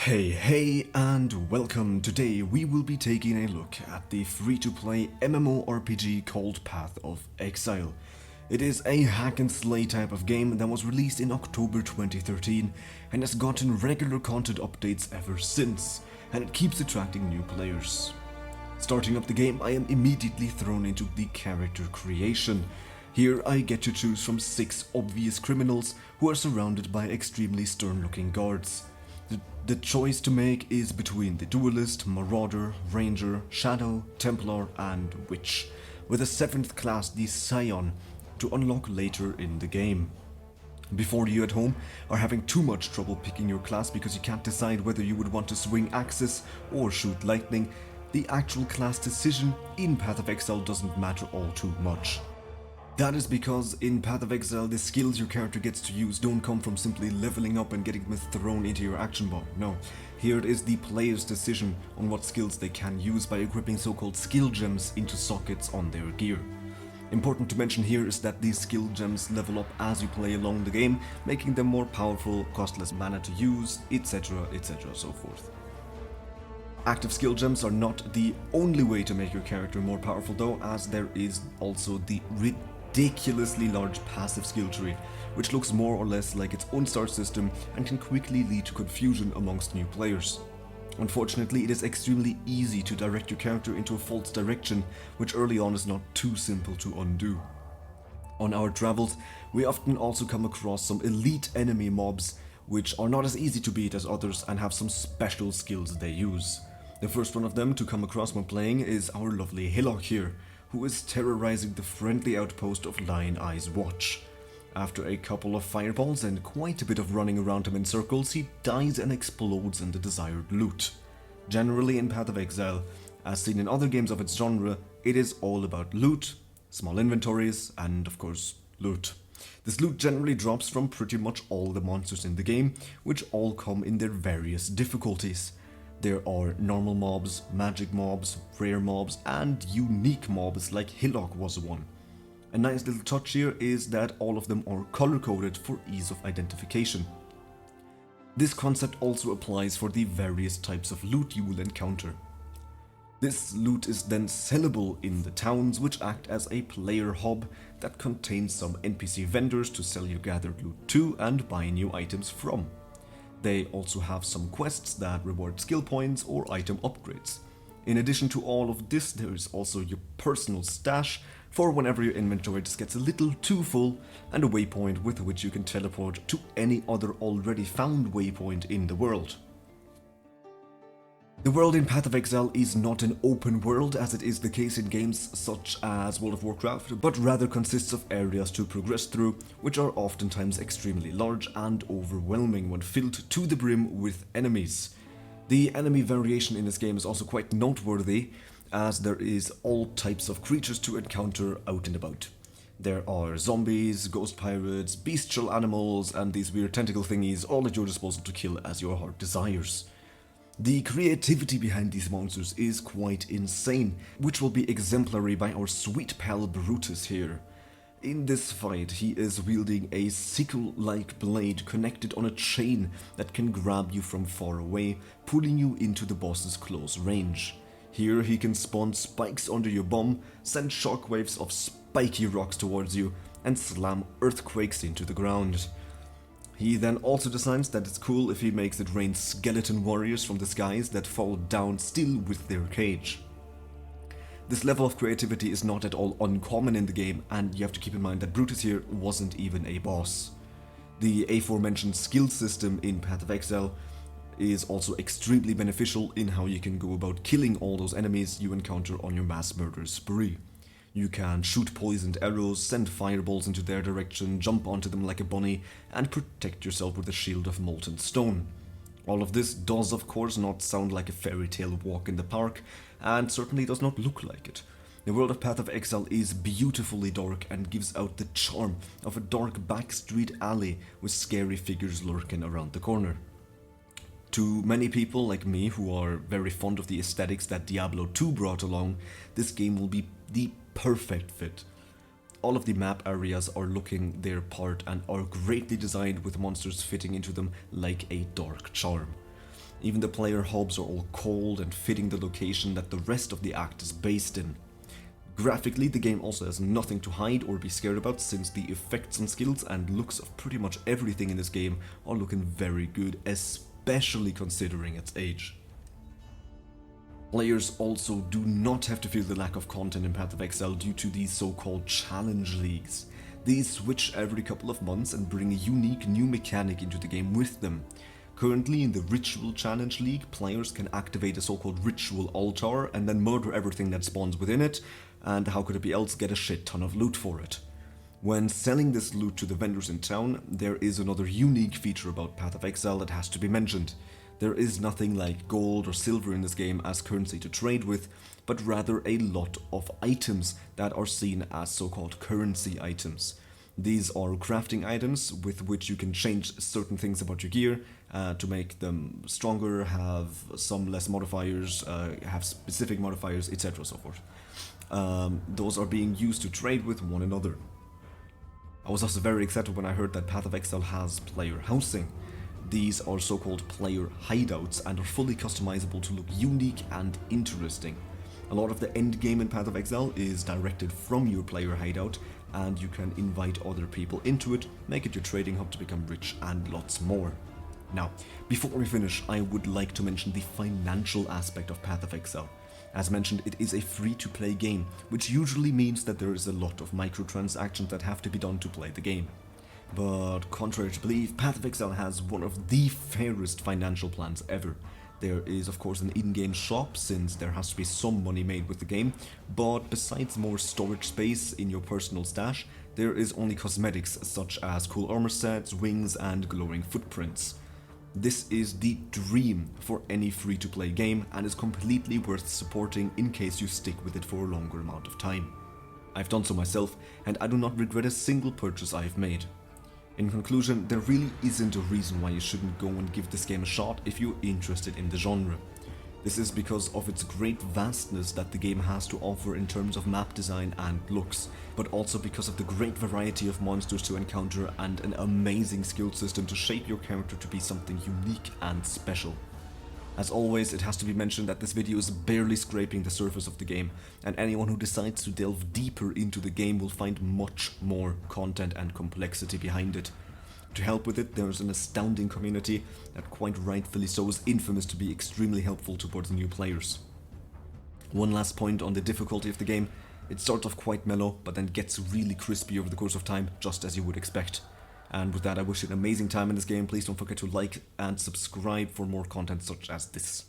Hey and welcome. Today we will be taking a look at the free-to-play MMORPG called Path of Exile. It is a hack and slay type of game that was released in October 2013 and has gotten regular content updates ever since, and it keeps attracting new players. Starting up the game, I am immediately thrown into the character creation. Here I get to choose from 6 obvious criminals who are surrounded by extremely stern-looking guards. The choice to make is between the Duelist, Marauder, Ranger, Shadow, Templar and Witch, with a 7th class, the Scion, to unlock later in the game. Before you at home are having too much trouble picking your class because you can't decide whether you would want to swing axes or shoot lightning, the actual class decision in Path of Exile doesn't matter all too much. That is because in Path of Exile, the skills your character gets to use don't come from simply leveling up and getting them thrown into your action bar. No, here it is the player's decision on what skills they can use by equipping so-called skill gems into sockets on their gear. Important to mention here is that these skill gems level up as you play along the game, making them more powerful, cost less mana to use, etc, so forth. Active skill gems are not the only way to make your character more powerful though, as there is also the ridiculously large passive skill tree, which looks more or less like its own star system and can quickly lead to confusion amongst new players. Unfortunately, it is extremely easy to direct your character into a false direction, which early on is not too simple to undo. On our travels, we often also come across some elite enemy mobs, which are not as easy to beat as others and have some special skills they use. The first one of them to come across when playing is our lovely Hillock here, who is terrorizing the friendly outpost of Lion Eye's Watch. After a couple of fireballs and quite a bit of running around him in circles, he dies and explodes in the desired loot. Generally in Path of Exile, as seen in other games of its genre, it is all about loot, small inventories, and of course, loot. This loot generally drops from pretty much all the monsters in the game, which all come in their various difficulties. There are normal mobs, magic mobs, rare mobs, and unique mobs like Hillock was one. A nice little touch here is that all of them are color-coded for ease of identification. This concept also applies for the various types of loot you will encounter. This loot is then sellable in the towns, which act as a player hub that contains some NPC vendors to sell your gathered loot to and buy new items from. They also have some quests that reward skill points or item upgrades. In addition to all of this, there is also your personal stash for whenever your inventory just gets a little too full, and a waypoint with which you can teleport to any other already found waypoint in the world. The world in Path of Exile is not an open world as it is the case in games such as World of Warcraft, but rather consists of areas to progress through, which are oftentimes extremely large and overwhelming when filled to the brim with enemies. The enemy variation in this game is also quite noteworthy, as there is all types of creatures to encounter out and about. There are zombies, ghost pirates, bestial animals, and these weird tentacle thingies all at your disposal to kill as your heart desires. The creativity behind these monsters is quite insane, which will be exemplary by our sweet pal Brutus here. In this fight, he is wielding a sickle-like blade connected on a chain that can grab you from far away, pulling you into the boss's close range. Here he can spawn spikes under your bum, send shockwaves of spiky rocks towards you, and slam earthquakes into the ground. He then also decides that it's cool if he makes it rain skeleton warriors from the skies that fall down still with their cage. This level of creativity is not at all uncommon in the game, and you have to keep in mind that Brutus here wasn't even a boss. The aforementioned skill system in Path of Exile is also extremely beneficial in how you can go about killing all those enemies you encounter on your mass murder spree. You can shoot poisoned arrows, send fireballs into their direction, jump onto them like a bunny, and protect yourself with a shield of molten stone. All of this does of course not sound like a fairy tale walk in the park, and certainly does not look like it. The world of Path of Exile is beautifully dark and gives out the charm of a dark backstreet alley with scary figures lurking around the corner. To many people like me who are very fond of the aesthetics that Diablo 2 brought along, this game will be the perfect fit. All of the map areas are looking their part and are greatly designed with monsters fitting into them like a dark charm. Even the player hubs are all cold and fitting the location that the rest of the act is based in. Graphically, the game also has nothing to hide or be scared about, since the effects and skills and looks of pretty much everything in this game are looking very good, especially considering its age. Players also do not have to feel the lack of content in Path of Exile due to these so-called challenge leagues. These switch every couple of months and bring a unique new mechanic into the game with them. Currently in the Ritual Challenge League, players can activate a so-called Ritual Altar and then murder everything that spawns within it, and how could it be else, get a shit ton of loot for it. When selling this loot to the vendors in town, there is another unique feature about Path of Exile that has to be mentioned. There is nothing like gold or silver in this game as currency to trade with, but rather a lot of items that are seen as so-called currency items. These are crafting items with which you can change certain things about your gear to make them stronger, have some less modifiers, have specific modifiers, etc. so forth. Those are being used to trade with one another. I was also very excited when I heard that Path of Exile has player housing. These are so-called player hideouts and are fully customizable to look unique and interesting. A lot of the end game in Path of Exile is directed from your player hideout, and you can invite other people into it, make it your trading hub to become rich, and lots more. Now, before we finish, I would like to mention the financial aspect of Path of Exile. As mentioned, it is a free-to-play game, which usually means that there is a lot of microtransactions that have to be done to play the game. But contrary to belief, Path of Exile has one of the fairest financial plans ever. There is of course an in-game shop, since there has to be some money made with the game, but besides more storage space in your personal stash, there is only cosmetics such as cool armor sets, wings, and glowing footprints. This is the dream for any free-to-play game and is completely worth supporting in case you stick with it for a longer amount of time. I've done so myself, and I do not regret a single purchase I've made. In conclusion, there really isn't a reason why you shouldn't go and give this game a shot if you're interested in the genre. This is because of its great vastness that the game has to offer in terms of map design and looks, but also because of the great variety of monsters to encounter and an amazing skill system to shape your character to be something unique and special. As always, it has to be mentioned that this video is barely scraping the surface of the game, and anyone who decides to delve deeper into the game will find much more content and complexity behind it. To help with it, there is an astounding community that quite rightfully so is infamous to be extremely helpful towards new players. One last point on the difficulty of the game: it starts off quite mellow, but then gets really crispy over the course of time, just as you would expect. And with that, I wish you an amazing time in this game. Please don't forget to like and subscribe for more content such as this.